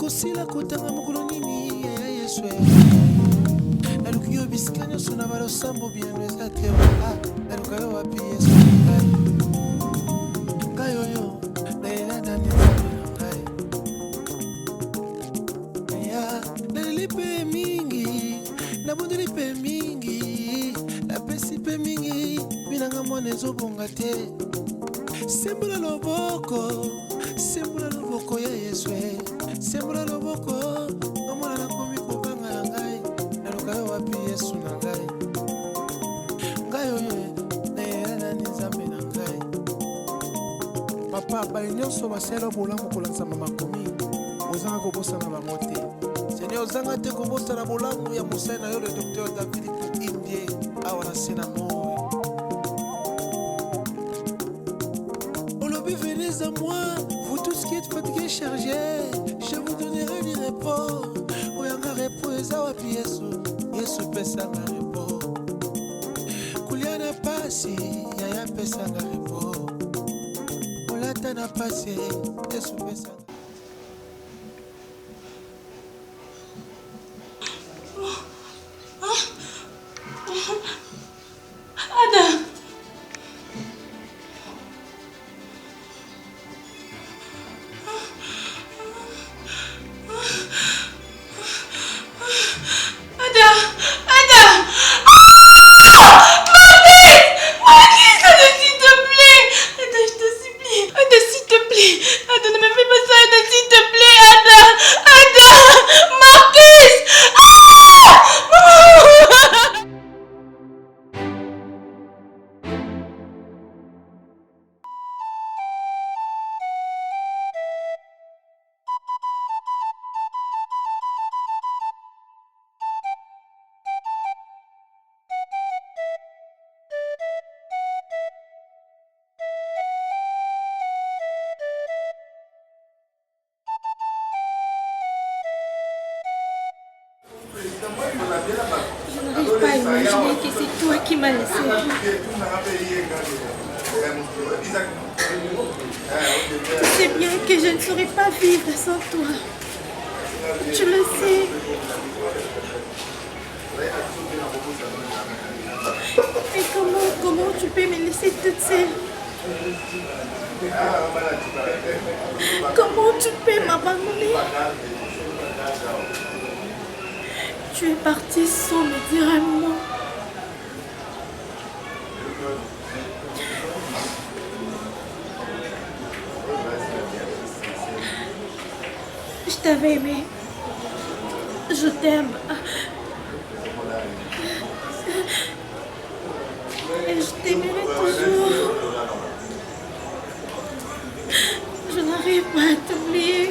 Ekosila kotanga mokolo nini ya Yesu. Nalukiyo bisikanya sona balo sambo bien ezate wa. Nalukayo wapi Yesu. Kayo yo na ela na nzambe. Ya nalipe mingi, na bondeli pe mingi, la pesi pe mingi, binanga mone zo bongate. Sembula loboko ya Yesu. Sembula loboko, omwana na komi kobanga na ngai. Nalukayo wapi Yesu na ngai. Ngai oyo na ela na nzambe na ngai. Papa bali nyonso baselo bolamu kolanza mama komi. Ozanga kobosana bango te. Seigneur ozanga te kobosana bolamu ya mosai na yo le docteur David Indie awa na sena moi. Venez à moi, vous tous qui êtes fatigués, chargés, je vous donnerai du repos. Oyanga repos ezawa pi Yesu pesanga repos. Kuliana pasi, yaya pesanga repos. Olata na pasi, Yesu pesanga. Je n'arrive pas à imaginer que c'est toi qui m'as laissé. Tu sais bien que je ne saurais pas vivre sans toi. Tu le sais. Et comment tu peux me laisser toute seule? Comment tu peux m'abandonner? Tu es parti sans me dire un mot. Je t'avais aimé. Je t'aime. Et je t'aimerai toujours. Je n'arrive pas à t'oublier.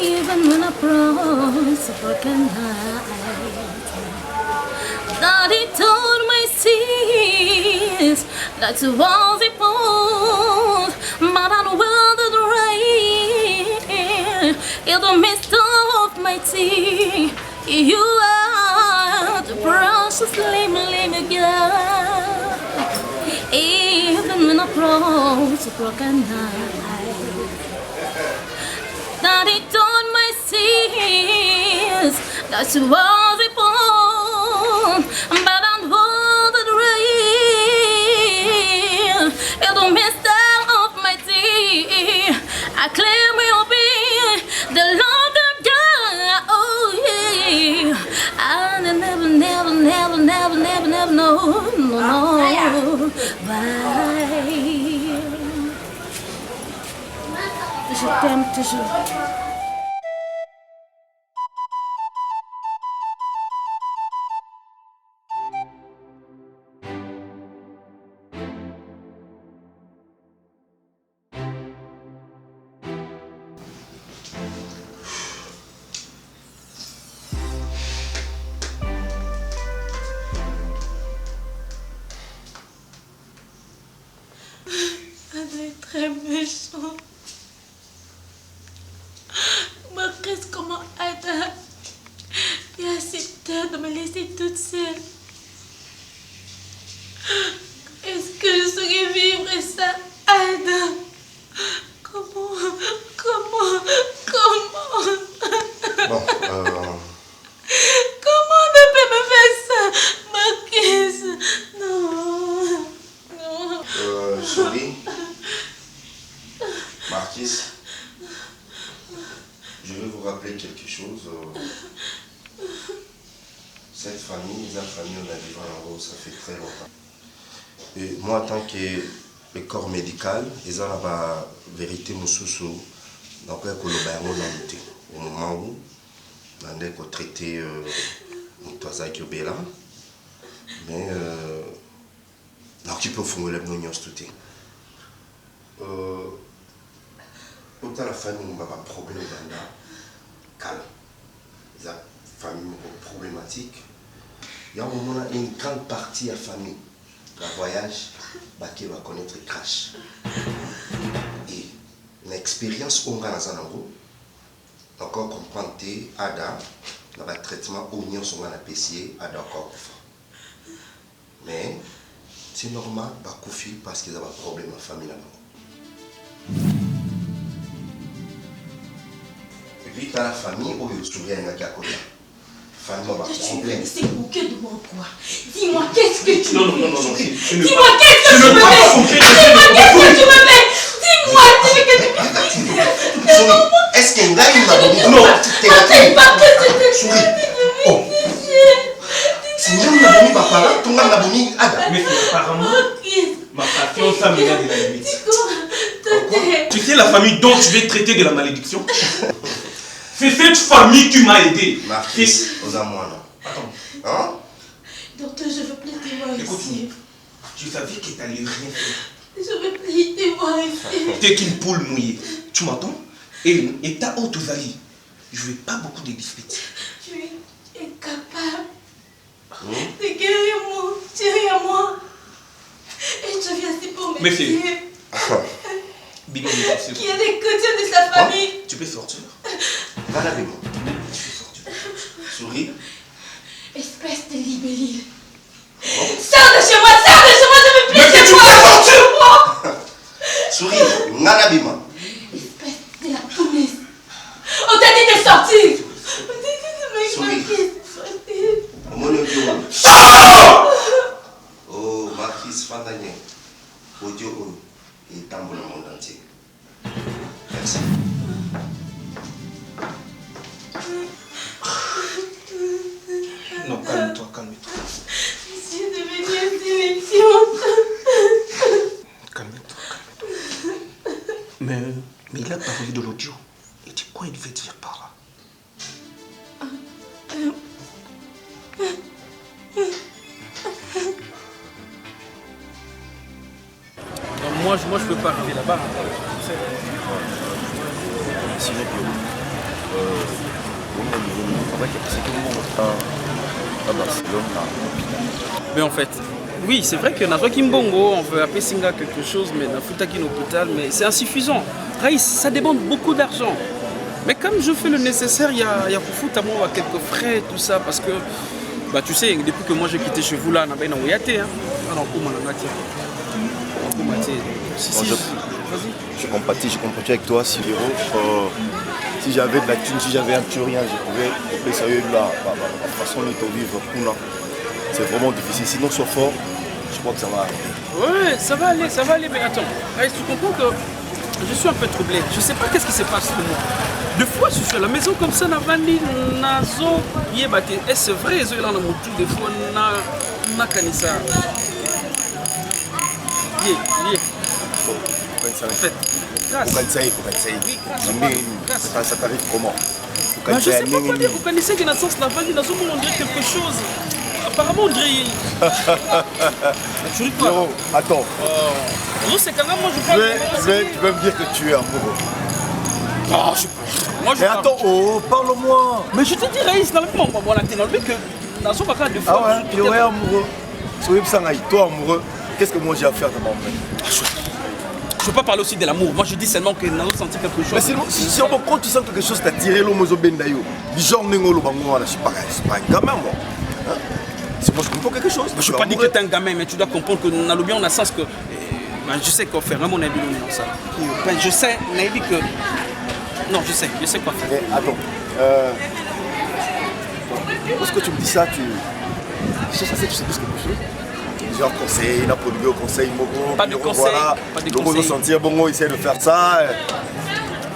Even when I promised a broken heart, Daddy told my sins that was it bold, but I weathered the rain in the midst of my tea. You are the precious lame girl. Even when I promised a broken heart, Daddy told my sins that was it born, but I'm the real in the midst of my tea. I claim you'll be the longer girl. Oh yeah, I never know. Bye. Je t'aime toujours. Ça doit être très méchant. laissée toute seule. Est-ce que je saurais vivre ça, Adam? Comment? Bon, Comment on peut me faire ça, Marquise? Non. Souris. Marquise. Je vais vous rappeler quelque chose. Cette famille, la famille, on a vécu en gros, ça fait très longtemps. Et moi, en tant que le corps médical, ils ont la vérité moussoussou. Donc, au moment où on a traité Moutouazaki Obela, mais donc tu peux formuler l'union tout. Autant la famille n'a pas de problème, calme. La famille problématique. Il y a un moment, une grande partie de la famille, le voyage, qui va connaître le crash. Et l'expérience qu'on a dans un endroit, encore comprendre Ada, dans le traitement oignon sur la PCA, Ada encore. Mais c'est normal, parce qu'ils ont un problème en famille là-bas. Et puis, dans la famille, où il se souvient de la famille, problème. C'est moqué de moi, quoi. Dis-moi, qu'est-ce que tu Non, veux? dis-moi, qu'est-ce que tu me fais? Dis-moi, est-ce qu'il y a une non, mais apparemment, ma patience a mené de la limite. Tu sais la famille dont tu veux traiter de la malédiction? C'est cette famille qui m'a aidé. Marquis, aux amours. Attends. Hein? Docteur, je veux plus te voir ici. Tu savais que tu allais rien faire. Je veux plus te voir ici. T'es qu'une poule mouillée. Tu m'entends? Et ta haute Zali, je veux pas beaucoup de disputes. Tu es incapable de guérir mon chéri à moi. Et je viens ici pour me Monsieur. dire Bibi, qu'il y a des côtés de sa famille. tu peux sortir. Malabément. Tu peux sortir. Souris. Espèce de libellule. Sors de chez moi, je veux plus Mais te tu voir. peux sortir. Souris. Malabément. Espèce de la punaise. On t'a dit de sortir. Souris. Oh, Marquis Fandagné. Audio et tambour le monde entier. Merci. Non, calme-toi, calme-toi. Je suis devenue intelligente. Calme-toi, calme-toi. Mais il a parlé de l'audio. Et dis quoi il veut dire par là? Moi je peux pas arriver là-bas. Sinon, c'est que nous, à Barcelone, là. Mais en fait, oui, c'est vrai que dans Kimbongo, on veut appeler Singa quelque chose, mais dans Futakin hôpital, mais c'est insuffisant. Raïs, ça demande beaucoup d'argent. Mais comme je fais le nécessaire, il y a pour foutre à moi quelques frais, tout ça, parce que, bah, tu sais, depuis que moi j'ai quitté chez vous là, on a bien envoyé, hein. Je compatis avec toi, Sivero. Si j'avais de la thune, si j'avais un tueur, rien, je pouvais essayer de la façon de vivre pour là. C'est vraiment difficile. Sinon, sois fort, je crois que ça va arriver. Ouais, ça va aller, mais attends. Raïs, tu comprends que je suis un peu troublé. Je sais pas qu'est-ce qui se passe pour moi. Deux fois, je suis à la maison comme ça, Navandi, Nazo, Yébate. Et c'est vrai, ils ont là dans mon tout, des fois, na Kanissa. En fait, grâce. Ça t'arrive comment? Je sais pas quoi dire, vous connaissez que dans le sens Navandi, Nazo, on dirait quelque chose. Apparemment, on dirait. Tu ris quoi? Zéro, attends. Non, c'est quand même moi, je parle. Tu veux me dire que tu es amoureux? Non, moi, je Mais attends, oh, parle-moi. Mais je te dis, Raïs, dans le moment, on a enlevé que Nazo va faire deux fois. Ah ouais, tu es amoureux. Toi amoureux, qu'est-ce que moi j'ai à faire de mon mec? Je ne peux pas parler aussi de l'amour. Moi, je dis seulement que Nazo sentit quelque chose. Mais si quand tu sens quelque chose, t'as tiré l'homme aux bendayo. Du genre Nengolo Bangoana, c'est pas un gamin, moi. C'est moi, je comprends quelque chose. Je ne veux pas dire que tu es un gamin, mais tu dois comprendre que dans le bien, on a sens que. Je sais quoi faire, vraiment, on a dit ça. Je sais, on a dit que. Non, je sais quoi faire. Mais attends, lorsque tu me dis ça, tu cherches à ce que je te dise quelque chose. Genre conseil, n'a pas de conseil, pas de conseil, voilà. Pas de donc conseil. on va sentir bon, essayer de faire ça.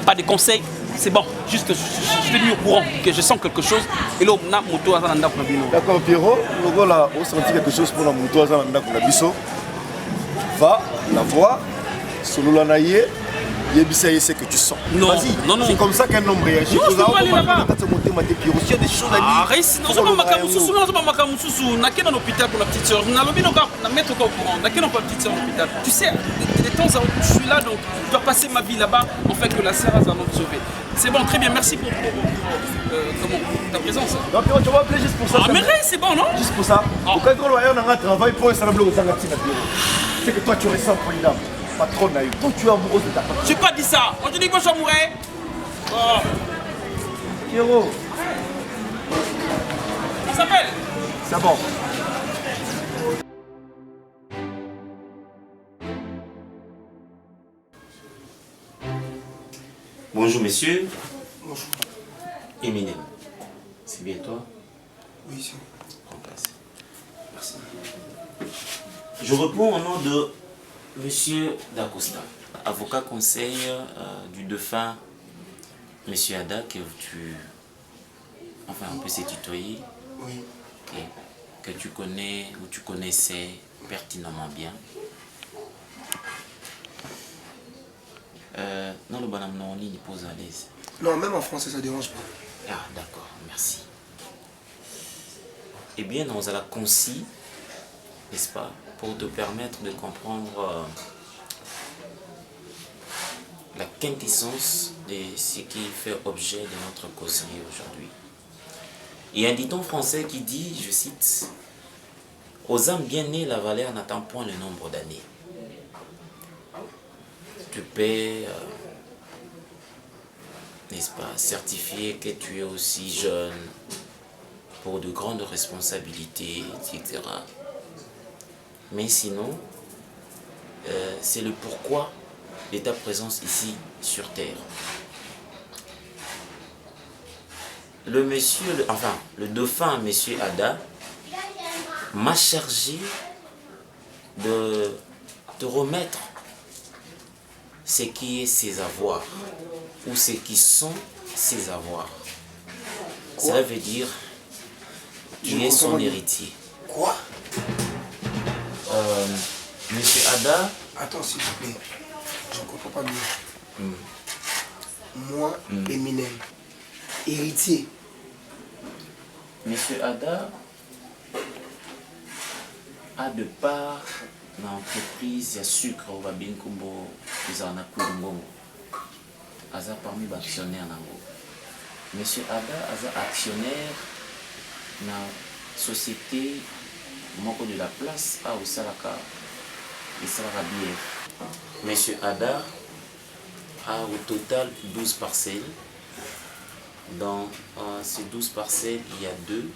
Pas de conseils, c'est bon. Juste, je te dis au courant que je sens quelque chose. Et là, on a moto à Zalanda pour la d'accord, Pierrot, là, on sentit quelque chose pour la moto à Zalanda pour la biso. Va, la voir, solo la naïe. C'est que tu sens. Non, non. C'est comme ça qu'un homme réagit. Non, je peux pas aller là-bas. Il y a des choses à dire. Arrête, non, c'est pas Makamoussousou. On a qu'un hôpital pour la petite soeur. On a l'objet de mettre au courant. On a qu'un petite soeur à l'hôpital. Tu sais, des temps où je suis là, donc je dois passer ma vie là-bas. En fait, que la sœur va nous sauver. C'est bon, très bien, merci pour ta présence. Donc, tu vas appeler juste pour ça. Ah, mais c'est bon, non? Juste pour ça. Quand on a un travail pour ça, c'est que toi, tu ressens pour une dame. Patronne, toi tu es amoureuse de ta patronne. Je n'ai pas dit ça. On te dit que je suis amoureux. Oh. Pierrot. Ça s'appelle? C'est bon. Bonjour messieurs. Bonjour. Eminem. C'est bien toi? Oui, c'est bon. Prends place. Merci. Je réponds au nom de Monsieur D'Acosta, avocat conseil du défunt Monsieur Ada, que tu... Enfin, on peut se tutoyer. Oui. Okay. Que tu connais ou tu connaissais pertinemment bien. Non, le bonhomme non, on y pose à l'aise. Non, même en français, ça dérange pas. Ah, d'accord, merci. Eh bien, nous allons concis, n'est-ce pas, pour te permettre de comprendre la quintessence de ce qui fait objet de notre causerie aujourd'hui. Il y a un dicton français qui dit, je cite, « Aux âmes bien nées, la valeur n'attend point le nombre d'années. » Tu peux, n'est-ce pas, certifier que tu es aussi jeune pour de grandes responsabilités, etc. Mais sinon, c'est le pourquoi de ta présence ici sur Terre. Le dauphin, monsieur Ada, m'a chargé de te remettre ce qui est ses avoirs, ou ce qui sont ses avoirs. Quoi? Cela veut dire qu'il est son héritier. Quoi? Monsieur Ada... Attends, s'il te plaît. Je ne comprends pas mieux. Moi, Eminem, héritier. Monsieur Ada a de part dans l'entreprise, il y a sucre au Babin Kumbo, ils en ont Kulungongo. Aza parmi les actionnaires. Monsieur Ada est actionnaire dans la société Moko de la place à Osalaka et Salarabier. Monsieur Ada a au total 12 parcelles. Dans ces 12 parcelles, il y a 2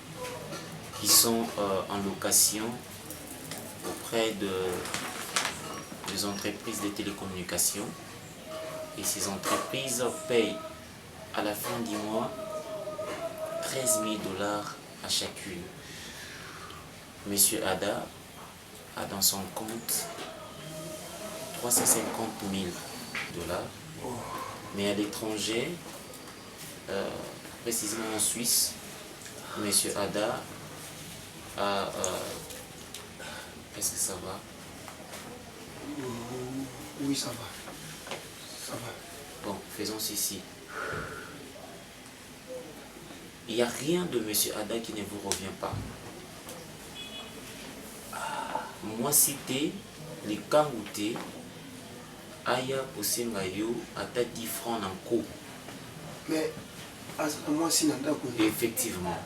qui sont en location auprès des entreprises de télécommunications. Et ces entreprises payent à la fin du mois 13 000 $ à chacune. Monsieur Ada a dans son compte 350 000 $. Mais à l'étranger, précisément en Suisse, Monsieur Ada a... Est-ce que ça va? Oui, ça va. Ça va. Bon, faisons ceci. Il n'y a rien de Monsieur Ada qui ne vous revient pas. Moi, cité les Kangouté, Aya Posengayo, Ata 10 francs en co. Mais, moi aussi, Nanda, effectivement,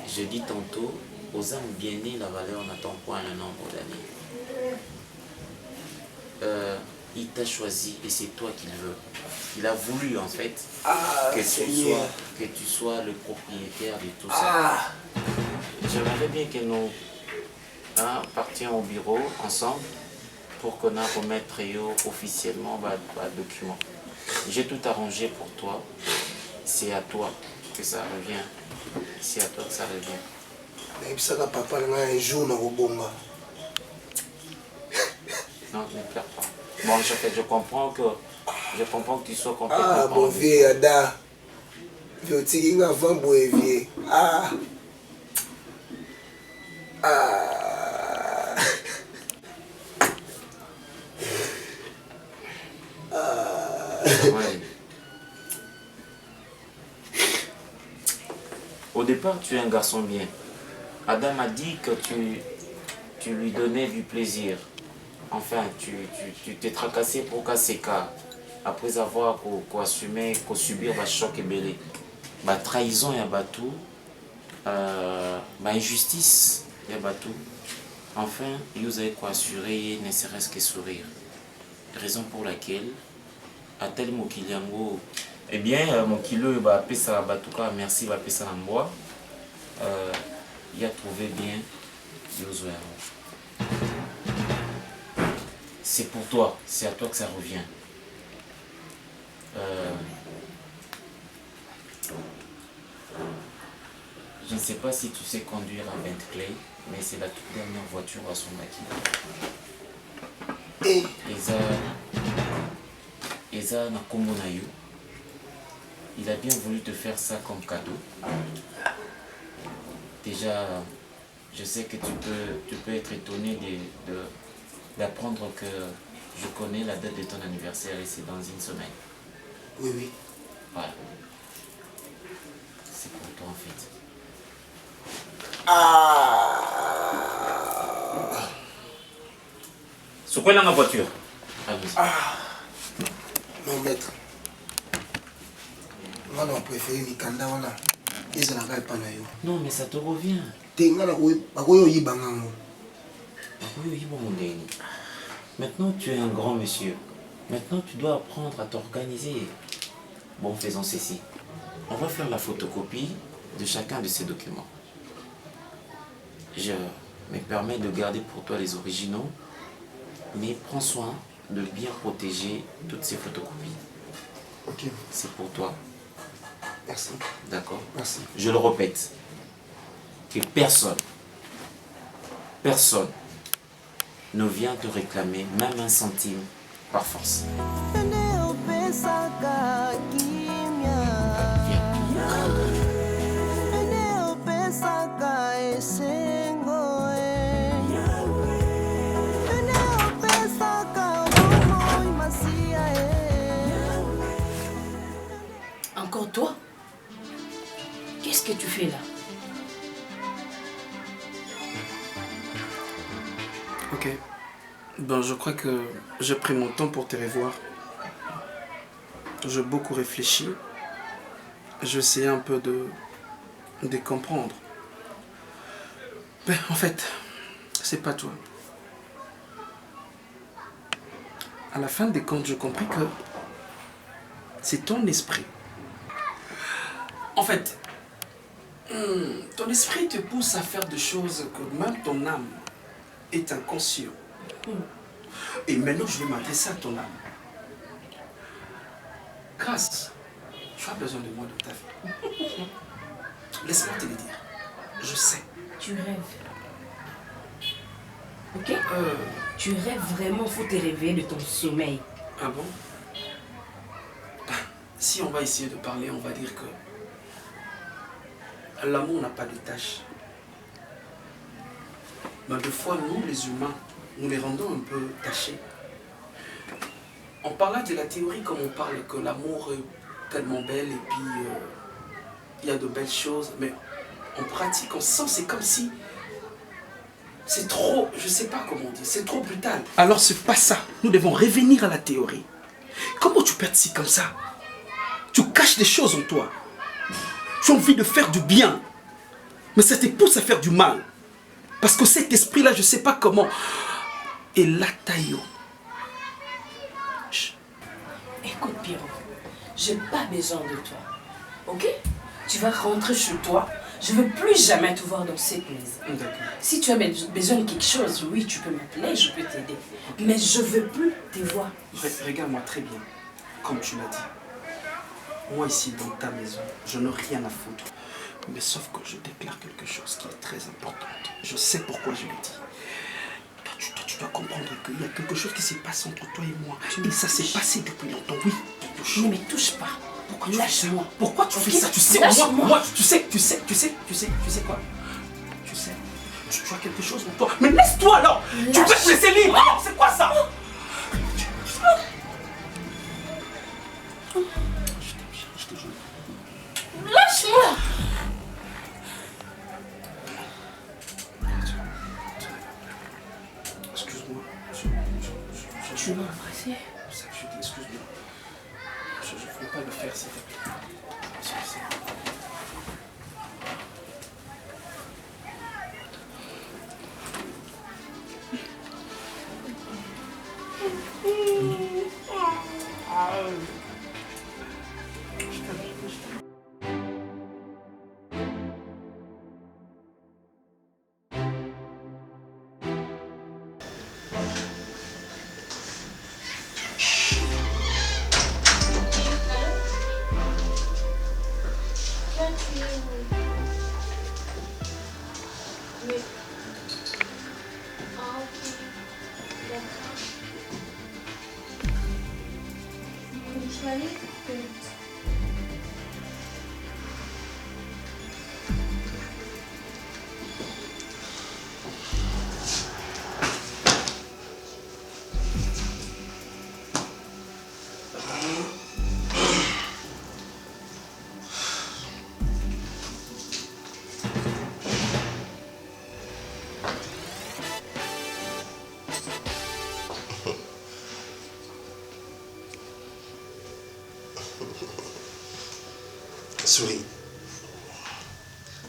je dis tantôt, aux âmes bien nées, la valeur n'attend point le nombre d'années. Il t'a choisi et c'est toi qu'il veut. Il a voulu en fait que tu sois le propriétaire de tout ça. j'aimerais bien que nous partions au bureau ensemble pour qu'on remette officiellement le document. J'ai tout arrangé pour toi. C'est à toi que ça revient. C'est à toi que ça revient. Mais ça papa un jour dans le bon. Non, ne pleure pas. Bon, en fait, je comprends que tu sois complètement... Ah, mon vieux Ada. Je suis avant mon vieux. Ah. Ah. Ouais. Au départ, tu es un garçon bien. Adam m'a dit que tu lui donnais du plaisir. Enfin, tu t'es tracassé pour Kaseka après avoir assumé, subir le choc et belé. La trahison et tout. Injustice et tout. Enfin, vous avez assuré ne serait-ce que sourire. Raison pour laquelle, à tel mot qu'il y a eh bien, mon kilo va appeler ça, en tout cas, merci, va appeler ça en bois. Il a trouvé bien Yosué. C'est pour toi, c'est à toi que ça revient. Je ne sais pas si tu sais conduire un Bentley, mais c'est la toute dernière voiture à son maquis. Eza Nakombo Nayo. Il a bien voulu te faire ça comme cadeau. Déjà, je sais que tu peux être étonné d'apprendre que je connais la date de ton anniversaire et c'est dans une semaine. Oui, oui. Voilà. C'est pour toi en fait. C'est quoi dans ma voiture? Non, maître. Moi, on préfère les candidats. Non, mais ça te revient. Maintenant, tu es un grand monsieur. Maintenant, tu dois apprendre à t'organiser. Bon, faisons ceci. On va faire la photocopie de chacun de ces documents. Je me permets de garder pour toi les originaux, mais prends soin de bien protéger toutes ces photocopies. Ok. C'est pour toi. Merci. D'accord. Merci. Je le répète, que personne ne vient te réclamer même un centime par force. Encore toi? Qu'est-ce que tu fais là? Ok. Ben, je crois que j'ai pris mon temps pour te revoir. J'ai beaucoup réfléchi. J'ai essayé un peu de comprendre. Ben, en fait, c'est pas toi. À la fin des comptes, j'ai compris que c'est ton esprit. En fait, ton esprit te pousse à faire des choses que même ton âme est inconscient. Et maintenant, je vais m'adresser à ton âme. Grâce, tu as besoin de moi dans ta vie. Laisse-moi te le dire. Je sais. Tu rêves. Ok? Tu rêves vraiment, faut te réveiller de ton sommeil. Ah bon? Si on va essayer de parler, on va dire que l'amour n'a pas de tâche. Mais des fois, nous, les humains, nous les rendons un peu tachés. On parle de la théorie comme on parle que l'amour est tellement belle et puis il y a de belles choses, mais en pratique, on sent c'est comme si c'est trop, je sais pas comment dire, c'est trop brutal. Alors c'est pas ça, nous devons revenir à la théorie. Comment tu peux être si comme ça? Tu caches des choses en toi. Tu as envie de faire du bien, mais ça te pousse à faire du mal. Parce que cet esprit-là, je sais pas comment. Et là, Taïo. Écoute, Pierrot, j'ai pas besoin de toi. Ok? Tu vas rentrer chez toi, Je veux plus jamais te voir dans cette maison. D'accord. Si tu as besoin de quelque chose, oui, tu peux m'appeler, je peux t'aider. Mais je veux plus te voir. Regarde-moi très bien, comme tu l'as dit. Moi ici, dans ta maison, je n'ai rien à foutre. Mais sauf que je déclare quelque chose qui est très important. Je sais pourquoi je le dis. Toi, tu dois comprendre qu'il y a quelque chose qui s'est passé entre toi et moi. Et ça s'est passé depuis longtemps, oui. Ne me touche pas. Pourquoi tu fais ça? Lâche-moi. Pourquoi tu fais ça? Tu sais, moi, tu sais quoi? Tu sais, tu as quelque chose en toi. Mais laisse-toi alors! Tu peux te laisser libre! Alors, c'est quoi ça? Je te jure. Lâche-moi! Excuse-moi. Tu m'as embrassé? C'est ça que je dis, excuse-moi. Je ne voulais pas le faire, s'il te plaît. Souris.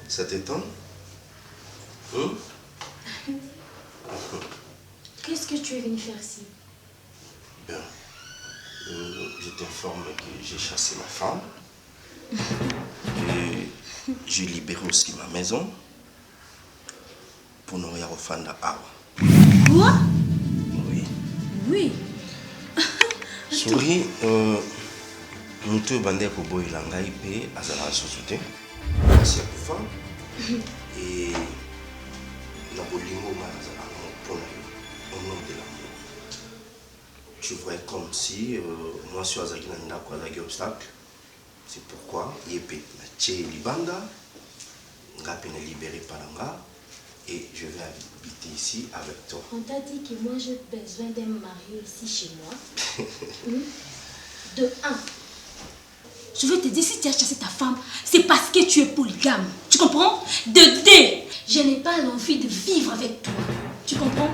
Ça t'étonne? Hein? Qu'est-ce que tu es venu faire ici? Bien. Je t'informe que j'ai chassé ma femme. Et j'ai libéré aussi ma maison pour nourrir au Fanda Awa. Quoi? Oui. Oui. Souris, mutu bande ko boyela ngai pe azala susu te. Asi akufa. Et na bolingo nga azala mpona yo au nom de l'amour. Tu vois comme si moi sur azaki na ndako azaki obstacle. C'est pourquoi yepe na tie libanda nga pe na libéré par nga et je vais habiter ici avec toi. On t'a dit que moi j'ai besoin d'un mari ici chez moi. De 1. Je veux te dire, si tu as chassé ta femme, c'est parce que tu es polygame. Tu comprends? De 2. Je n'ai pas l'envie de vivre avec toi. Tu comprends?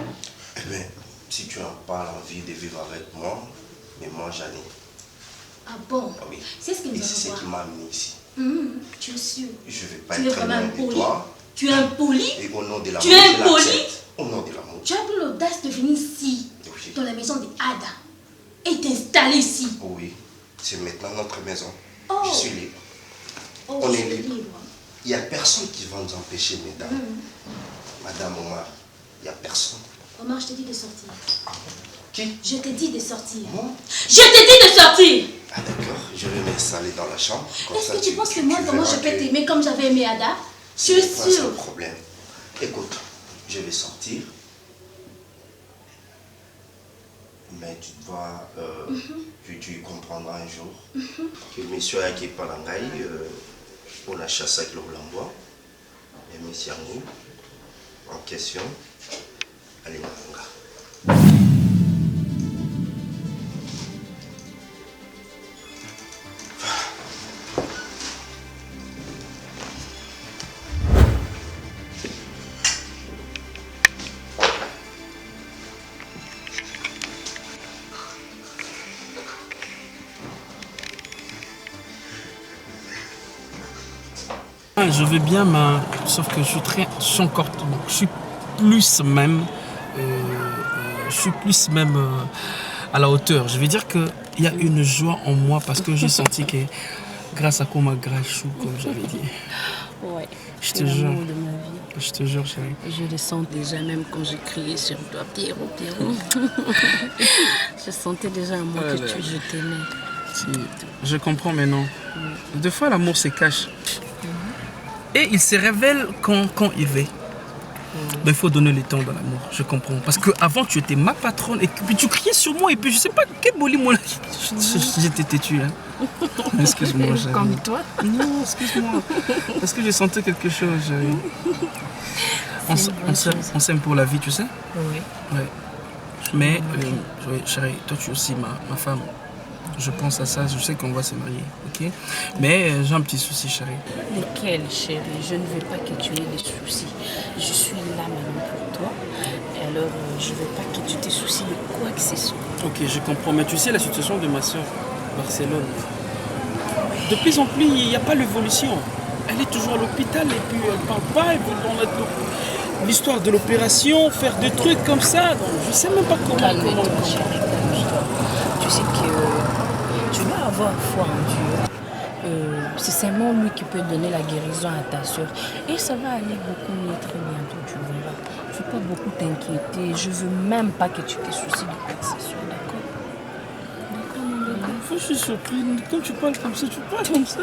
Eh bien, si tu n'as pas l'envie de vivre avec moi, mais moi j'en ai. Ah bon? Ah oui. C'est ce que nous et c'est allons ce qui voir. m'a amené ici. Tu es sûr? Je ne vais pas Tu es être vraiment loin de impoli? toi. Tu es impoli? Et au nom de l'amour, Tu es je impoli? l'accepte. Au nom de l'amour. Tu as pris l'audace de venir ici, Oui. dans la maison de Ada, et t'installer ici. Oui, c'est maintenant notre maison. Oh. Je suis libre. Oh, On je est suis libre. libre. Il n'y a personne qui va nous empêcher, mesdames. Madame Omar, il n'y a personne. Omar, je te dis de sortir. Qui? Je te dis de sortir. Moi? Je te dis de sortir. Ah d'accord, je vais m'installer dans la chambre. Comme Est-ce ça, que tu penses que moi, comment verras je peux que t'aimer comme j'avais aimé Ada? ce Tu es n'est pas sûr? un problème. Écoute, je vais sortir. Mais tu dois, tu comprendras un jour que monsieur Aki Palangai, on a chassé avec le Lambois, et monsieur Yango, en question, allez Malanga. Je vais bien, mais sauf que je suis encore, je suis plus même, à la hauteur. Je veux dire qu'il y a une joie en moi parce que j'ai senti que grâce à Koma Grachou, comme j'avais dit. Ouais. Je c'est te jure. l'amour de ma vie. Je te jure, chérie. Je le sens déjà même quand je criais sur toi, Pierrot, Pierrot. Je sentais déjà à moi que je t'aimais. Si, je comprends maintenant. Des fois, l'amour se cache. Et il se révèle quand il veut. Mais il faut donner le temps dans l'amour, je comprends. Parce qu'avant, tu étais ma patronne et puis tu criais sur moi et puis je sais pas quel boli moi. J'étais têtu. Hein. Excuse-moi, chérie. Comme toi. Non, excuse-moi. Parce que j'ai senti quelque chose, chérie. On s'aime pour la vie, tu sais? Oui. Ouais. Mais, chérie, toi tu es aussi ma femme. Je pense à ça, je sais qu'on va se marier, ok? Mais j'ai un petit souci, chérie. Lequel, chérie? Je ne veux pas que tu aies des soucis. Je suis là maintenant pour toi. Et alors, je ne veux pas que tu te soucies de quoi que ce soit. Ok, je comprends. Mais tu sais la situation de ma soeur, Barcelone. De plus en plus, il n'y a pas l'évolution. Elle est toujours à l'hôpital et puis elle ne parle pas. Elle veut dans l'histoire de l'opération, faire des trucs comme ça. Donc, je ne sais même pas comment. Calme-toi, chérie, calme-toi. Tu sais que tu dois avoir foi en Dieu. C'est seulement lui qui peut donner la guérison à ta soeur. Et ça va aller beaucoup mieux très bientôt, tu verras. Il ne faut pas beaucoup t'inquiéter. Je ne veux même pas que tu te soucies de quoi que ce soit, d'accord? D'accord, mon bébé? Je suis surprise. Quand tu parles comme ça, tu parles comme ça.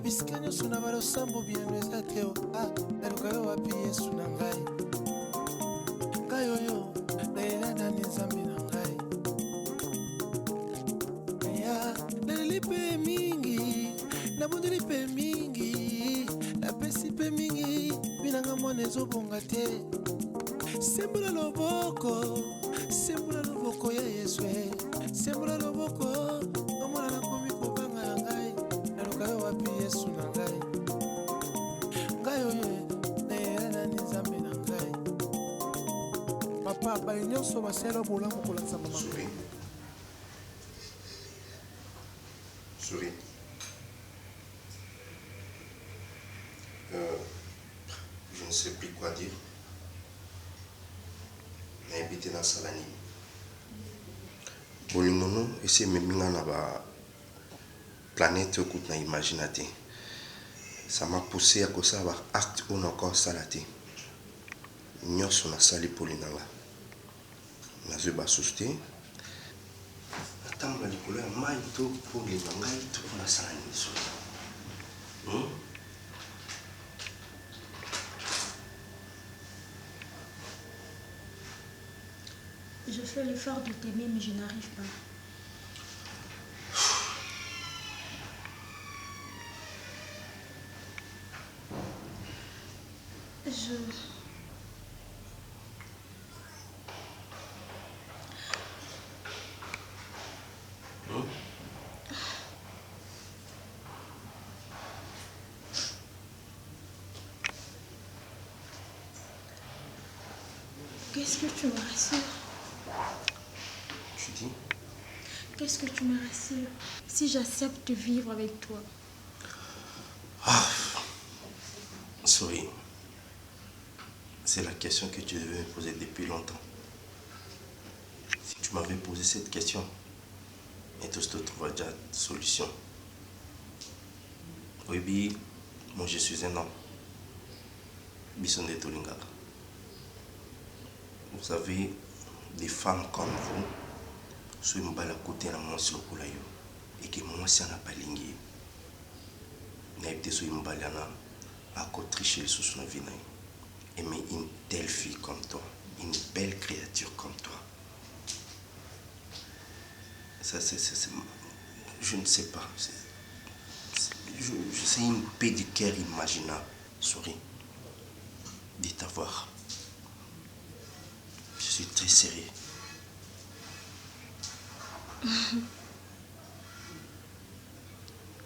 bisika nyonso na balosambo bieno eza te naluka yo wapi yesu na ngai ngai oyo nayelela nani nzambe na ngai ya naleli mpe mingi nabundeli mpe mingi napesi mpe mingi binanga mwana ezobonga te sembola loboko ya yesu sembola loboko omwana nakomi kobanga na ngai naluka yo wapi yesu na ngai ngai oyo nayelela nani nzambe na ngai papa bali nyonso basala bolamu kolatisa mama Souris. Je ne sais plus quoi dire. Mais habité dans Salani. Bolingono, et c'est même la planète que tu as imaginé. Ça m'a poussé à cause d'avoir acte ou encore salaté. Nous sommes salés pour les nanga. Nous avons assusté. Attends, les couleurs, maï tout pour les nanga, tout pour la salani. Je fais l'effort de t'aimer, mais je n'arrive pas. Qu'est-ce que tu me rassures? Tu dis? Qu'est-ce que tu me rassures si j'accepte de vivre avec toi? Souris. C'est la question que tu devais me poser depuis longtemps. Si tu m'avais posé cette question, et tout te trouverais déjà une solution. Oui, moi je suis un homme. Bisson de Tolinga. Vous avez des femmes comme vous, soit une balle à côté de moi sur le et que moi c'est un palingi. N'ayez soit une balle à côté tricher sous la vie. Aimer une telle fille comme toi, une belle créature comme toi. Ça, je ne sais pas. C'est une paix du cœur imaginable. Souris. De t'avoir. Je suis très sérieux.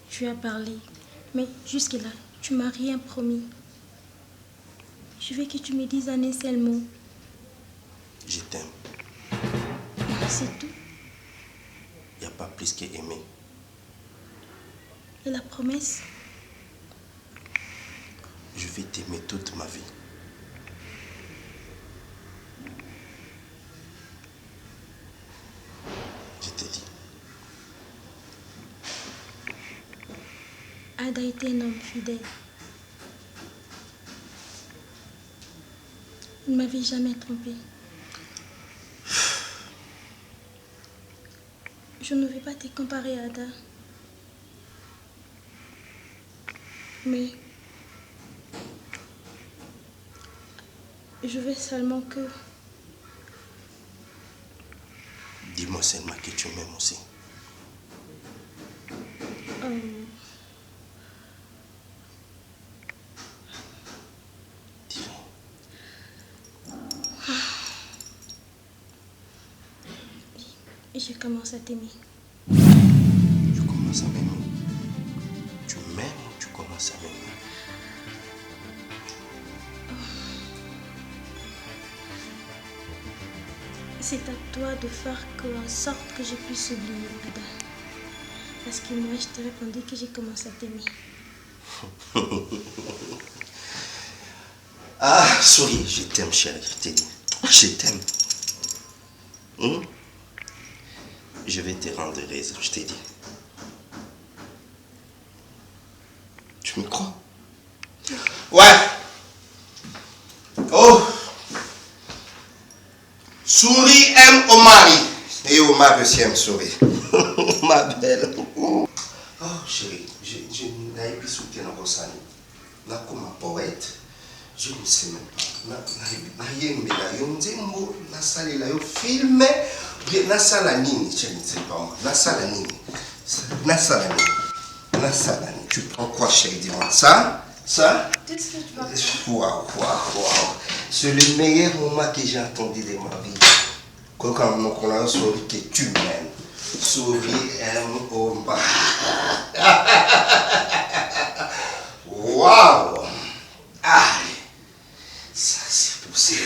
Tu as parlé, mais jusque-là, tu m'as rien promis. Je veux que tu me dises en un seul mot. Je t'aime. C'est tout. Il n'y a pas plus qu'aimer. Et la promesse? Je vais t'aimer toute ma vie. a été un homme fidèle. Il ne m'avait jamais trompé. Je ne vais pas te comparer à Ada. Mais je veux seulement que... Dis-moi seulement que tu m'aimes aussi. Je commence à t'aimer. Tu commences à m'aimer. Tu m'aimes ou tu commences à m'aimer? C'est à toi de faire en sorte que je puisse oublier Ada. Parce que moi, je t'ai répondu que j'ai commencé à t'aimer. Ah, souris, je t'aime, chérie, je t'ai dit. Je t'aime. Je vais te rendre heureuse, je t'ai dit. Tu me crois? Ouais. Oh. Souris aime Omari. Et Omar aussi aime Souris. Ma belle. Oh, chérie, je n'ai pas soutenu dans Rossani. Là, comme un poète, je ne sais même pas. Filmé. Na sala nini, je ne sais pas moi. Na sala nini. Na sala nini. Na sala nini. Tu prends quoi, chérie, dis-moi? Ça? Ça? Qu'est-ce que tu vas faire? Waouh. C'est le meilleur moment que j'ai entendu de ma vie. Quand on a souris que tu m'aimes. Souris aime Omar. Waouh. Ah. Ça, c'est possible.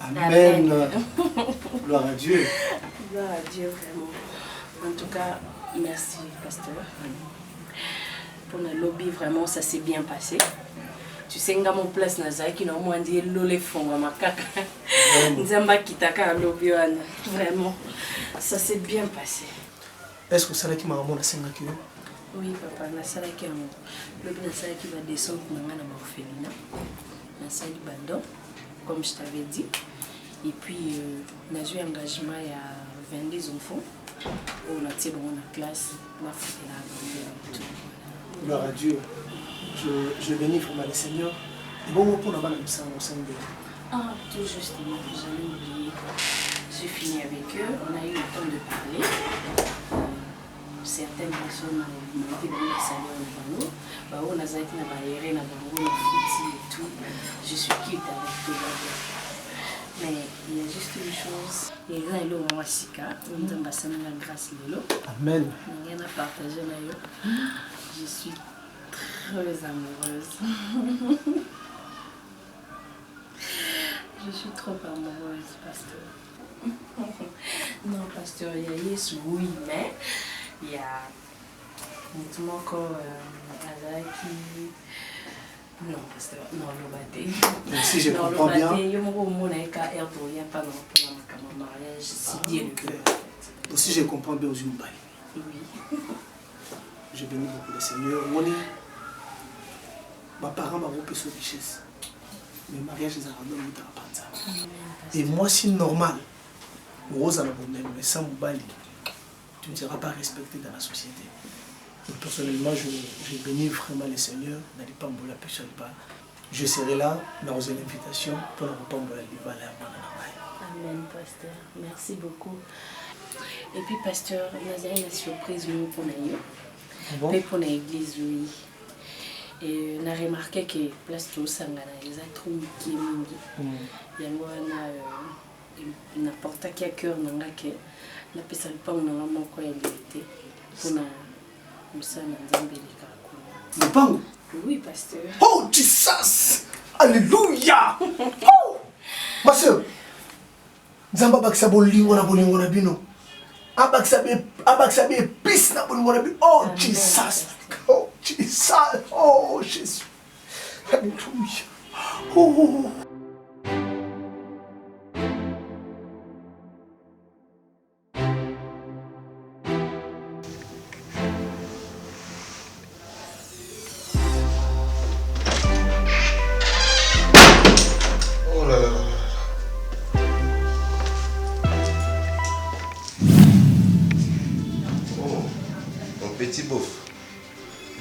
Amen. Gloire à Dieu. Gloire à Dieu, vraiment. En tout cas, merci, pasteur. Pour le lobby, vraiment, ça s'est bien passé. Tu sais, dans mon place, qui n'a moins dit l'olé fond à ma caca. Nzamba kitaka lobby, vraiment, ça s'est bien passé. Est-ce que ça qui m'a ramené à 5 kg? Oui, papa, la salle qui va descendre dans ma orphelinat. La salle du bandon, comme je t'avais dit. Et puis, on a eu un engagement il y a 22 enfants. On a tiré dans la classe. Gloire à Dieu. Je bénis vraiment le Seigneur. Et bon, pour la balle, ça au sein de... Ah, tout justement, j'avais oublié. J'ai fini avec eux. On a eu le temps de parler. Certaines personnes m'ont dit que ça allait au Bango. On a été dans la barrière, dans la et tout. Je suis quitte avec tout le monde. Mais il y a juste une chose. Il y a un lot en Wasika. On a passé la grâce de l'eau. Amen. Il y en a partagé là. Je suis très amoureuse. Je suis trop amoureuse, pasteur. Non, pasteur, il y a yes, oui, mais il y a encore Azaki. Non, pasteur, non, le bâté. Si je comprends bien. Il y a pas mon mariage, c'est bien le cœur. Si je comprends bien, aux Umbai. Oui. Je bénis beaucoup le Seigneur. Mes parents m'ont repris sur richesse. Mes mariages, ils ont ramené à Panza. Et moi, c'est normal. Rose a le problème, mais sans Moubali, tu ne seras pas respecté dans la société. Donc, personnellement, je bénis vraiment le Seigneur. N'allez pas me la pêche pas. Je serai là dans l'invitation pour ne pas me la livrer. Amen, pasteur. Merci beaucoup. Et puis, pasteur, on a une surprise pour nous. Et pour l'église, oui. Et on a remarqué que place tout ça, il y a trop de qui il y a n'importe quel cœur n'a que la personne pas on a mon quoi il était pour na musa na nzambe le pango. Oui, pasteur. Oh Jesus, alléluia. Oh ma soeur, nzamba bakisa bolingo na bino. Abaksabe peace na bolingo na bino. Oh Jesus. Oh Jesus. Oh Jésus. Alléluia. Oh.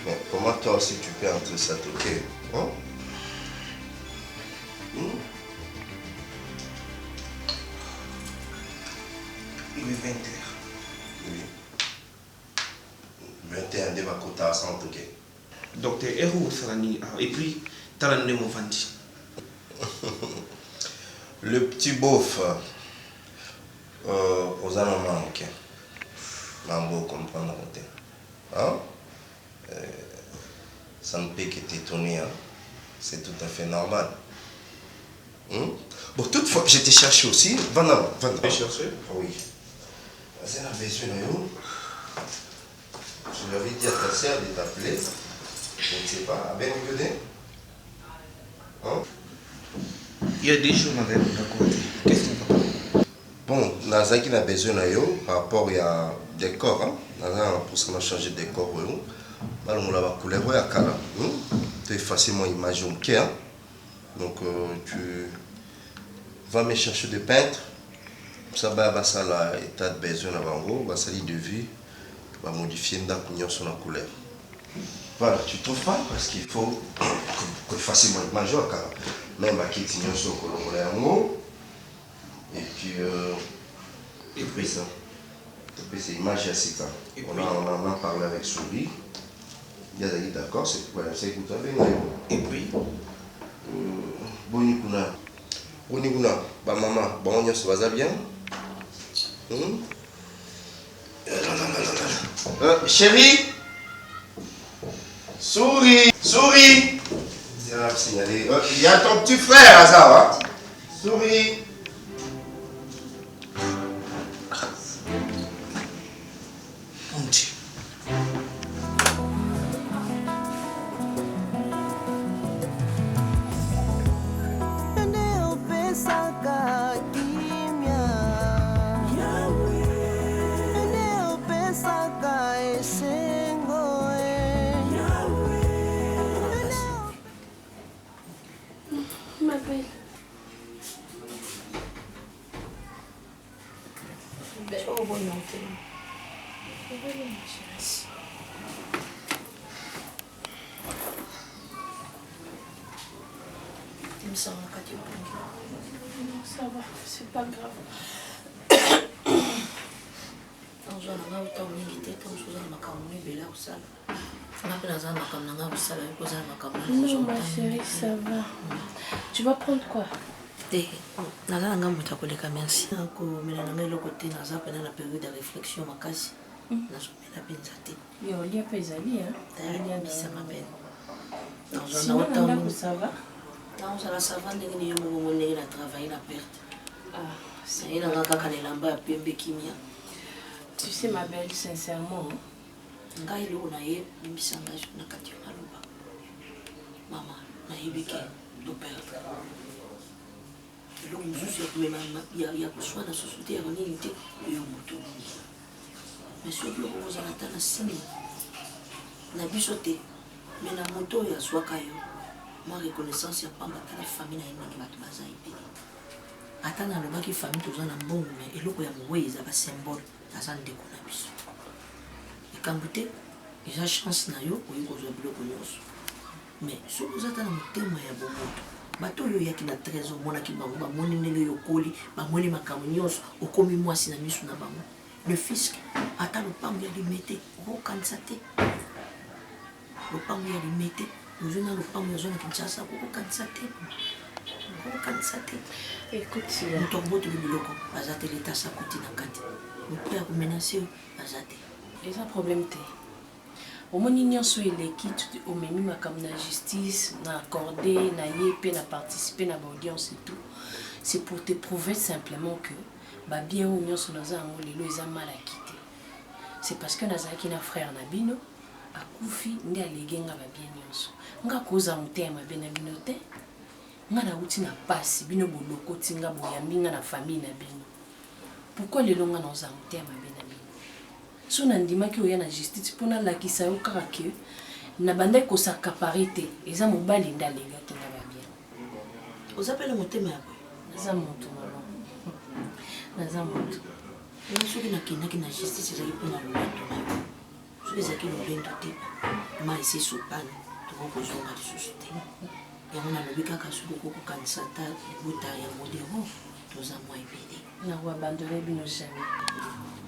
Mais comment toi aussi tu peux entrer ça toquer, hein? Il est 20h. Oui. 21 de ma quota sans toquer. Docteur Eru Sarani, et puis, t'as la mon venti. Le petit beauf, aux animaux, ok. Mambo comprendre. Hein? Ça ne peut que t'étonner, hein? C'est tout à fait normal. Bon, toutefois, je t'ai cherché aussi. Va là. Tu t'es cherché? Oui. C'est la besoin de nous. Je lui avais dit à ta sœur de t'appeler. Je ne sais pas, avec Godin. Hein? Il y a des jours, madame, d'accord. Qu'est-ce que tu as? Bon, Nazaki a besoin de nous par rapport à décor. Hein? Pour ça, on a changé de décor. On a la couleur. Tu es facilement imaginer. Hein? Donc, tu vas me chercher des peintres. Ça va ça là, état de besoin avant vous, va salir de vie, va modifier la couleur. Voilà, tu trouves pas parce qu'il faut que facilement imaginer car même à qui tu n'as sur le mot et puis ça. Et puis c'est image assez quand. On a parlé avec Souris. Il a dit d'accord, c'est quoi, c'est que tu avais. Et puis Bonikuna, bah maman, bon on se va bien. Chérie, souris. Il y a ton petit frère, Azar, hein? Souris. Mon Dieu. Ça va, c'est pas grave. Non, ma chérie, ça va. Tu vas prendre quoi? Merci. De réflexion, ça va? Non, ça va, ça va, on travailler la perte. Ah, c'est tu sais, ma belle, sincèrement, maman, il y a besoin de société en unité et en moto. Mais ce que vous avez atteint, c'est la bisoté. Mais la moto, il y a soit ma reconnaissance, il n'y a pas de famille qui va te baser. Attends, le mec qui famille, tout ça, bon, mais il y a un symbole, ça s'en déconne. Et quand vous êtes, il y a chance, il y a mais si vous êtes dans le thème, il y a beaucoup. Bato yo yaki na trésor mona ki bango ba moni nele yo koli ba moni makamnyos okomi mwasi na misu na bango le fisc ata le pango ya limité o kansate le pango ya limité ozona le pango ya zona Kinshasa o kansate écoute le tombeau de biloko azate l'état sa côté na kati le père menacer azate les problème té au moins nyonso eleki au menu makam na justice na accordé na yé na participer na audience et tout c'est pour te prouver simplement que ba bien ou nyonso naza ngo lelo eza mal quitté c'est parce que nazaki na frère na bino akufi ndi alegenga ba bien nyonso nga koza mutema bena bino te nga na uti na pasi bino boloko tinga boyambi nga na famille na bino pourquoi lelo nga naza mutema bena so nandimaki oya na justice mpona lakisa yo kaka ke na banda kosakapare te eza mobali nde alengaki na babien ozapela motema ya boye naza motu mama naza motu soki nakendaki na justice ezali mpona lolendo na yo soki ezalaki lolendo te ma esi sopane tokokozonga lisusu te yango nalobi kaka soki okokokanisa ata libota ya modero toza mwa ebele nakoabandone bino jamais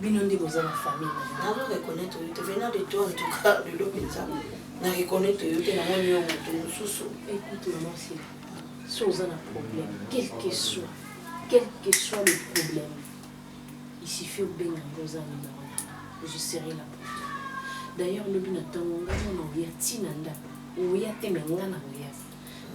bino nde boza na famille nazo reconnaître yo te venant de toi en tout cas lelo mpenza na reconnaître yo te namoni yo moto mosusu. Écoute maman, si oza na problème quel que soit le problème il suffit obenga ngo oza numéro je serai là pour toi. D'ailleurs lobi na ntango ngai na oya ntina ndako oya te me nga na oya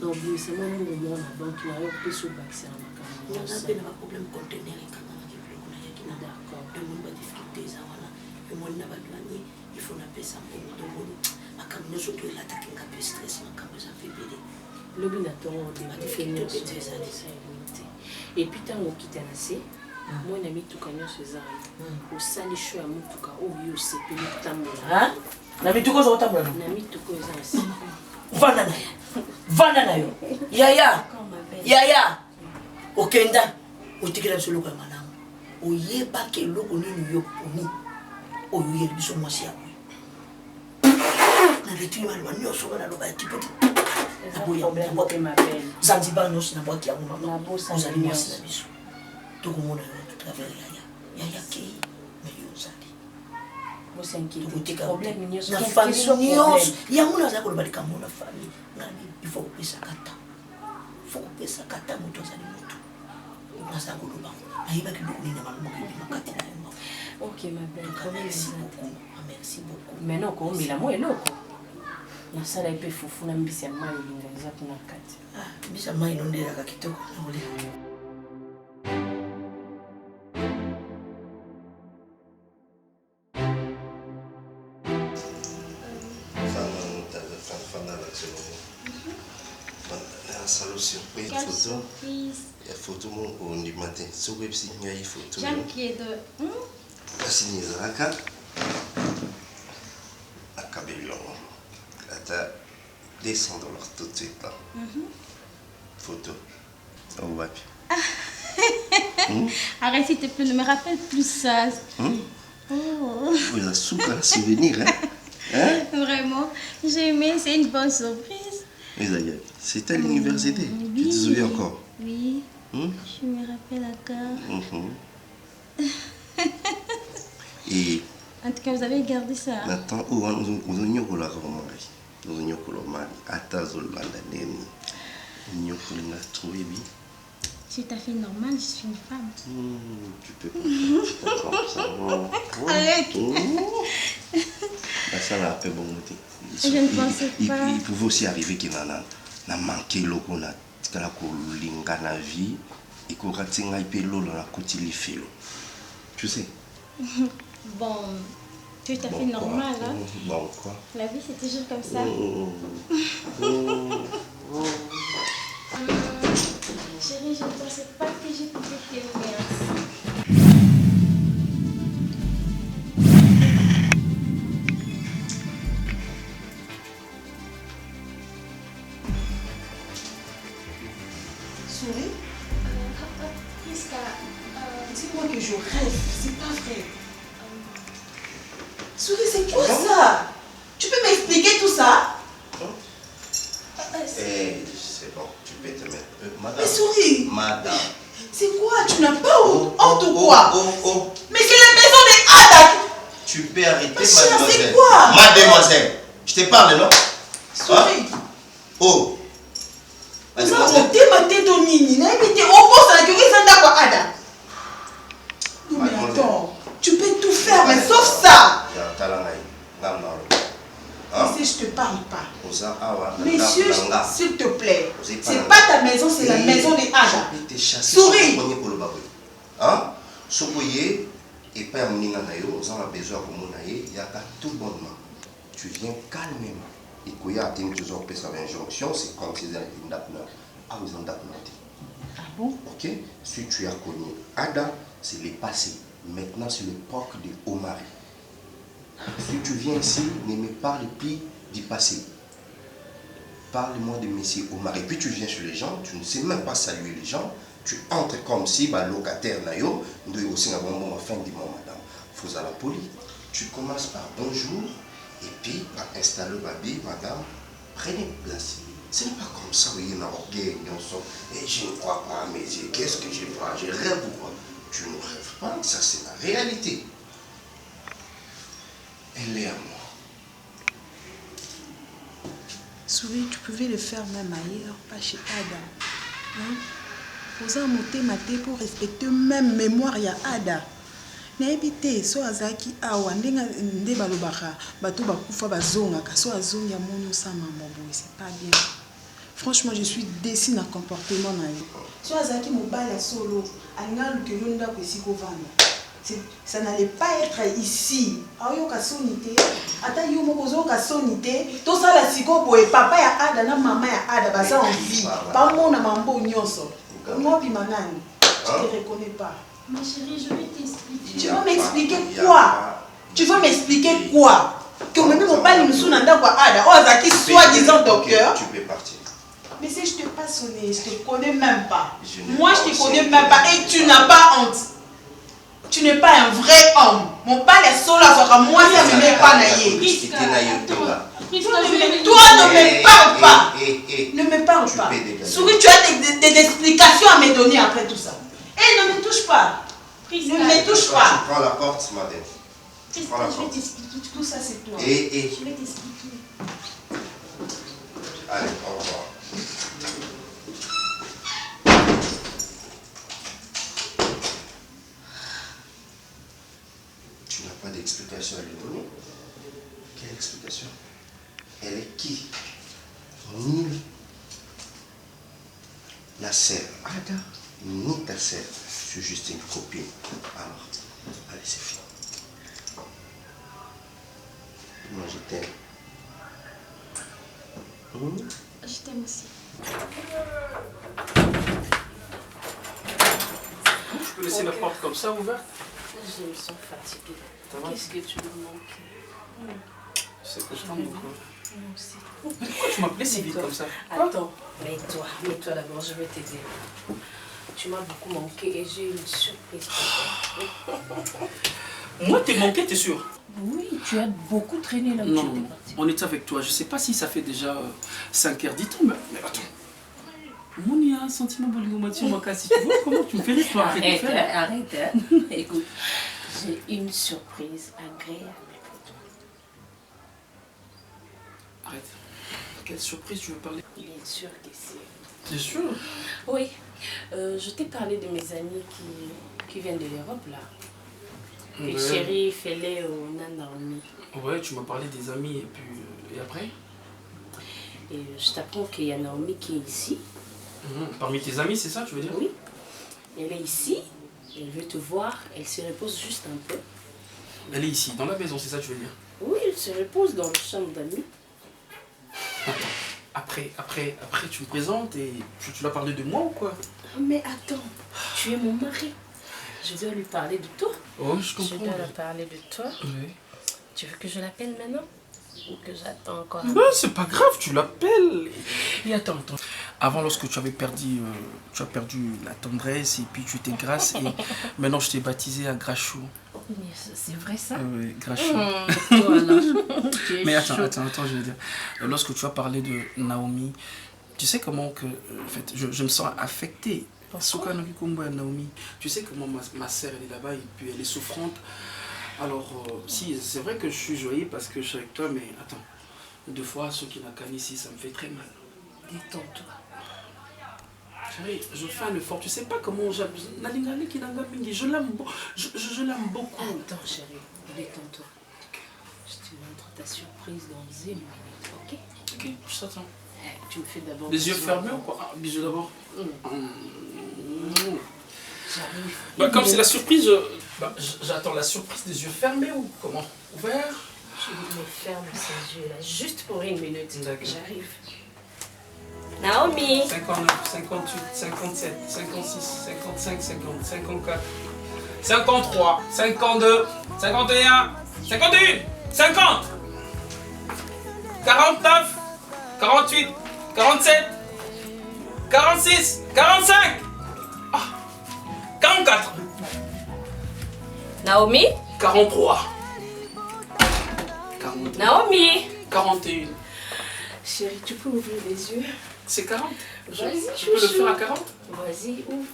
naobimisama mbongo moko na banke na yo mpesa obakisa na makambo naza mpe na baproblème contener ekanganaki biloko nayaki na d'accord tomoni badifficulté eza wana omoni na badouanier il faut napesa mbongo tomoni makambo nyonso to elataki nga mpe stress makambo eza mpe ebele lobi na ntongo badifficulté mpe ezali te epuis ntango okita na se moi na mituka nyonso eza wana osali sho ya motuka oyo osepeli kotambola na mituka oza kotambola na mituka eza na se vanda na yo yaya okenda otikela biso eloko ya malamu oyebaki eloko nini yo poni oyo oyeli biso mwasi yawe na retini maloba nyonso nga naloba ya tipoti zanzibar nyonso nabwaki yango mama ozali mwasi na biso tokomona yo travers yaya kei me yo ozali na famille nyonso yango nazala koloba likambo na famille ngani il faut kopesaka ta moto azali moto nazala koloba nayebaki biloko nini na maloba makati na yo ok ma belle merci beaucoup maintenant okomela mo eloko nasala epe fufu na mbisi ya mai olinga eza kuna kati mbisi ya mai nondelaka kitoko na kolela Salon surprise photo. Il y a photo mon du matin. Sur web si il y a photo. J'inquiète. Asini zaka. Akabelon. Ata $200 tout de suite là. Photo. Oh wapi. Arrête s'il te plaît, ne me rappelle plus ça. Oh. Vous avez super souvenir hein? Vraiment, j'ai aimé, c'est une bonne surprise. C'était à l'université. Oui. Tu te souviens encore? Oui. Je me rappelle encore. Et en tout cas, vous avez gardé ça. Attends, nous avons c'est tout à fait normal, je suis une femme. Tu peux comprendre ça. Arrête. Ça l'a fait bon. Je ne pensais pas. Il pouvait aussi arriver qu'il a manqué le qu'on a la vie et qu'on a tiré l'eau dans la côte de l'effet. Tu sais. Bon, tout à fait normal. Hein? Bon quoi. La vie c'est toujours comme ça. Chérie, je ne pensais pas que je pouvais t'aimer ainsi. Souris. Priska, dis-moi que je rêve, c'est pas vrai. Souris, c'est quoi ça? Tu peux m'expliquer tout ça? C'est bon, tu peux te mettre. Madame. Mais Souris. Madame. C'est quoi? Tu n'as pas honte ou quoi? Mais c'est la maison des Ada. Tu peux arrêter, mademoiselle. C'est quoi? Mademoiselle. Je te parle, non? Souris. Oh. Mademoiselle. Mais attends, tu peux tout faire, mais sauf ça. Si je te parle pas. Monsieur, s'il te plaît. C'est pas ta maison, c'est la maison des Ada. Souris. Hein? Souris. Et pas amener on a besoin de tout bonnement. Tu viens calmement. Et quand il y a une injonction, c'est comme si une date. Ah bon? Ok? Si tu as connu Ada, c'est le passé. Maintenant, c'est l'époque de Omari. Si tu viens ici, ne me parle plus du passé. Parle-moi de monsieur Omari. Et puis tu viens sur les gens, tu ne sais même pas saluer les gens. Tu entres comme si locataire nayo, nous aussi un bon moment fin du mois, madame. Faut à la poli. Tu commences par bonjour Et puis, installer Babi, madame, prenez place. Ce n'est pas comme ça, oui, il y a un orgueil, et je ne crois pas à mes yeux. Qu'est-ce que je vois? Je rêve ou quoi? Tu ne rêves pas, ça c'est la réalité. Elle est à moi. Souris, tu pouvais le faire même ailleurs, pas chez Ada. Hein? Poser un moté maté pour respecter même mémoire ya Ada. N'habite so azaki awa nde balobaka bato bakufa bazongaka so azongi amoni osama maboye, c'est pas bien. Franchement, je suis déçue na comportement na yo. So azaki mobile solo, alinga lukelo ndako esiko vanda. Ça n'allait pas être ici. Ayo kasonité, ata yo moko zo kasonité, to ça la siko boye papa ya Ada na mama ya Ada baza en vie. Pas mona mambo nyonso. Moi puis manani. Je te reconnais pas. Ma chérie, je vais t'expliquer. Tu vas m'expliquer quoi? Tu vas m'expliquer quoi? Que même mon père me souvient d'Ada. Oh, Zaki, soi-disant docteur. Tu peux partir. Mais si je ne t'ai pas sonné, je ne te connais même pas. Moi, je ne te connais même pas et tu n'as pas honte. Tu n'es pas un vrai homme. Mon père est seul à moi, ça ne m'est pas naïe. Toi, ne me parle pas. Ne me parle pas. Souris, tu as des explications à me donner après tout ça. Et ne me touche pas. Ne me touche pas. Tu prends la porte, madame. Je vais t'expliquer. Tout ça, c'est toi. Je vais t'expliquer. Allez, au revoir. Tu n'as pas d'explication à lui donner. Quelle explication? Elle est qui? Ni la sœur Ada, ni ta sœur. Je suis juste une copine. Alors, allez, c'est fini. Moi, je t'aime. Je t'aime aussi. Je peux laisser la porte comme ça ouverte? Je me sens fatiguée. Qu'est-ce que tu me manques? C'est que je t'aime beaucoup. Moi aussi. Mais pourquoi tu m'appelais si vite comme ça? Attends, mets-toi d'abord, je vais t'aider. Tu m'as beaucoup manqué et j'ai une surprise pour toi. Moi, t'es manqué, t'es sûr? Oui, tu as beaucoup traîné là où tu étais parti. On était avec toi. Je sais pas si ça fait déjà 5h, 10 ans, mais attends. Moi, il y a un sentiment bolingo-moitié, moi, si tu vois comment tu me fais l'histoire. Arrête. Écoute, j'ai une surprise agréable pour toi. Arrête. Quelle surprise tu veux parler? Bien sûr que c'est. T'es sûr? Oui. Je t'ai parlé de mes amis qui viennent de l'Europe, là. Que Chérie, Félé ou Naomi. Ouais, tu m'as parlé des amis et puis... et après? Et je t'apprends qu'il y a Naomi qui est ici. Parmi tes amis, c'est ça, tu veux dire? Oui. Elle est ici. Elle veut te voir. Elle se repose juste un peu. Elle est ici, dans la maison, c'est ça, tu veux dire? Oui, elle se repose dans la chambre d'amis. Après, tu me présentes et tu l'as parlé de moi ou quoi? Mais attends, tu es mon mari. Je dois lui parler de toi. Oh, je comprends. Je dois lui parler de toi. Oui. Tu veux que je l'appelle maintenant? Ou que j'attends encore un peu? C'est pas grave, tu l'appelles. Et attends. Avant, lorsque tu avais perdu, la tendresse et puis tu étais grasse et maintenant je t'ai baptisé à Grachou. Mais c'est vrai ça? Oui, Grachou. Toi alors, mais attends, je veux dire. Lorsque tu as parlé de Naomi, tu sais comment que, en fait, je me sens affecté. Naomi, tu sais comment ma sœur elle est là-bas et puis elle est souffrante. Alors, si, c'est vrai que je suis joyeux parce que je suis avec toi, mais attends, deux fois, ceux qui n'ont qu'à ici, ça me fait très mal. Détends-toi. Chérie, je fais un effort, tu sais pas comment je l'aime beaucoup. Attends chérie, détends-toi. Je te montre ta surprise dans une minute, ok? Ok, je t'attends. Tu me fais d'abord... Les yeux fermés ou quoi? Bisous d'abord. J'arrive. Bah, comme c'est la surprise, j'attends la surprise des yeux fermés ou comment? Ouvert? Je me ferme ces yeux là, juste pour une minute. J'arrive. Naomi! 59, 58, 57, 56, 55, 50, 54, 53, 52, 51, 51, 50, 49, 48, 47, 46, 45, 44. Naomi? 43. 44. Naomi. 41. Chérie, tu peux ouvrir les yeux? C'est 40. Vas-y, je peux le faire à 40? Vas-y, ouvre.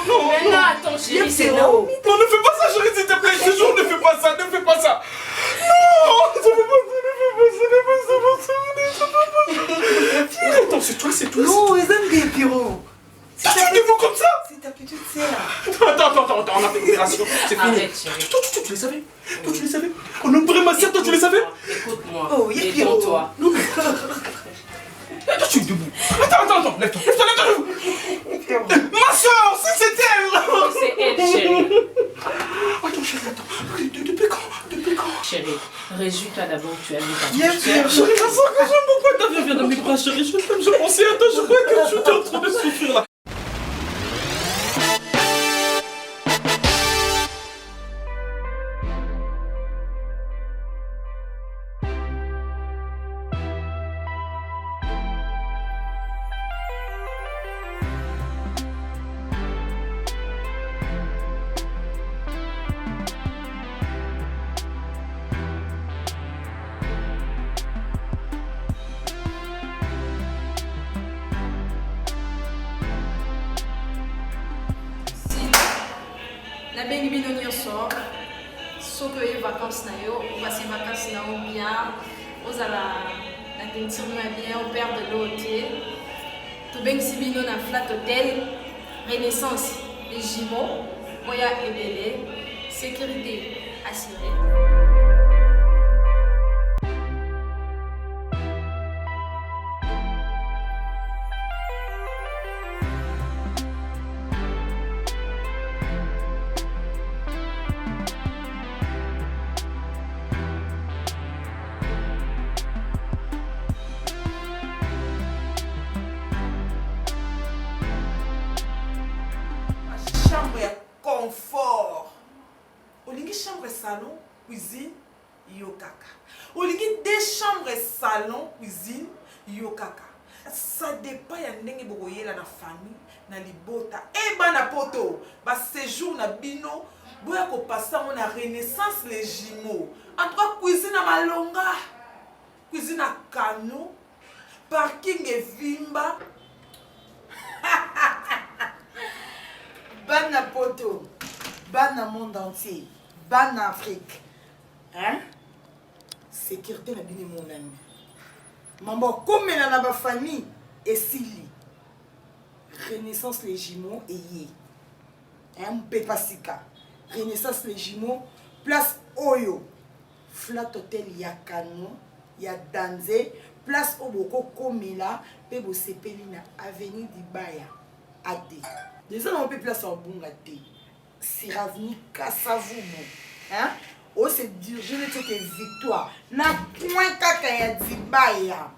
Non, mais non, attends, chérie, c'est Naomi. Non, ne fais pas ça, chérie, s'il te plaît. Ce jour, ne fais pas ça, ne fais pas ça. Non, ne fais pas ça. Attends, c'est toi, c'est toi. Non, les hommes, Pierrot. Tu fais des mots comme ça? C'est ta petite sœur. Attends, on a fait l'opération. C'est fini. Arrête, chérie. Toi, tu les savais? Toi, tu les savais? On opérait ma sœur, toi, tu les savais? Écoute-moi. Oh, il y a Pierrot. Toi. Non, mais... Je suis debout. Attends, lève-toi. Ma soeur, c'est elle. C'est elle, chérie. Attends, chérie, attends. Depuis quand? Chérie, réjouis-toi d'abord que tu as vu ta Bien petite sûr. sœur. Chérie, la soeur que j'aime beaucoup, t'as viens dans mes bras, chérie. Je pensais à toi, je croyais que je suis en train de souffrir là. nabengi bino nyonso soki oye vacances na yo opase vacances na yo bien ozala na teinture no ya bien operde lo te tobengisi bino na Flat Hotel Renaissance les jumeaux oya ebele sécurité assurée. Chambre ya confort. Olingi chambre salon, cuisine, yo kaka. Olingi deux chambres salon, cuisine, yo kaka. Ça dépend ya ndenge bokoyela na famille, na libota. Et bana poto, ba séjour na bino, boya ko passa na Renaissance les jumeaux. En tout cas cuisine à malonga, cuisine à cano, parking et vimba. Bana poto, bana monde entier, bana Afrique. Hein? Sécurité na bini mon ami. Mambo comme na ba famille et sili. Renaissance les jumeaux et yé. Hein, Pepasika. Renaissance les jumeaux, place Oyo. Flat Hotel ya Kano, ya Danze, place Oboko Komela, pe bo sepeli na avenue d'Ibaya. Ade. Déjà on peut place en bon gâté. C'est avenue Kassavumo. Hein? Oh c'est dur, je ne sais que victoire. Na point kaka ya d'Ibaya.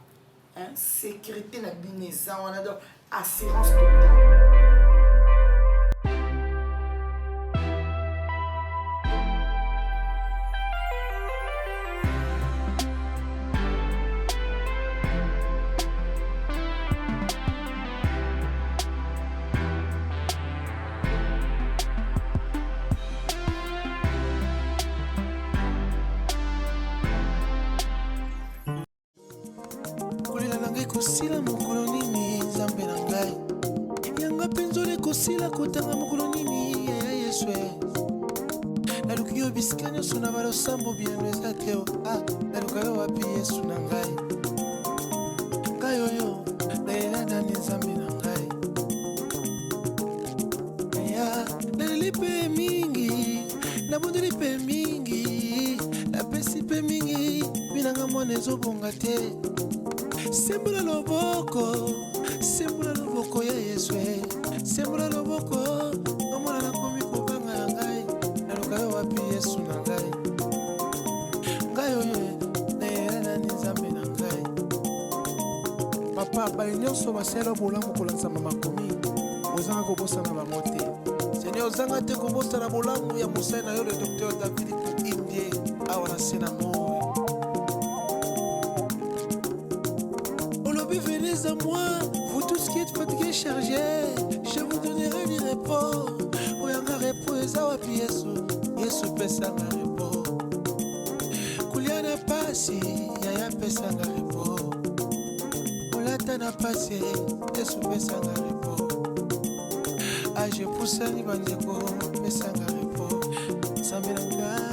Hein? Sécurité na bineza, on a donc assurance totale. kosila mokolo nini nzambe na ngai yanga penzole kosila kotanga mokolo nini ya yeswe naluki yo bisika nyonso na balosambo bilelo eza te naluka yo wapi yesu na ngai ngai oyo nalela nani nzambe na ngai ya naleli mpe mingi nabondeli mpe mingi napesi mpe mingi binanga mwana ezobonga te sembula loboko ya yesu sembula loboko omwana nakomi kobanga na ngai naluka yo wapi yesu na ngai ngai oyo nayela nani nzambe na ngai papa bali nyonso basala bolamu kolanzama makomi ozanga kobosana bango te seigneur ozanga te kobosana bolamu ya mosali na yo le docteur David Indie awa na se na moi venez Venez à moi, vous tous qui êtes fatigués, chargés, je vous donnerai du repos. Oyanga repos ezawapi Yesu, Yesu pesanga repos. Kuliana pasi, yaya pesanga repos. Olata na pasi, Yesu pesanga repos. Aje pusani bandeko, pesanga repos. Sambelanga.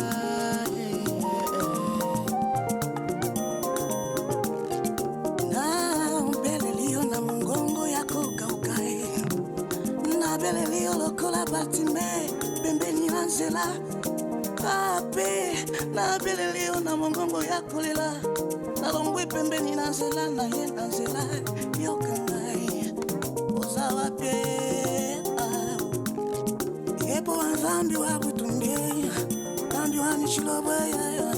Belelio lokola batime pembeni na nzela kape na belelio na mongongo ya kolela nalongwe pembeni na nzela na ye na nzela yokangai ozawa pe yepo wanzambi wa butunde kambi wa michilobo ya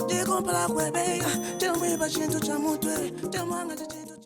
dekompala kwebe telomwe bachintu cha mutwe telomanga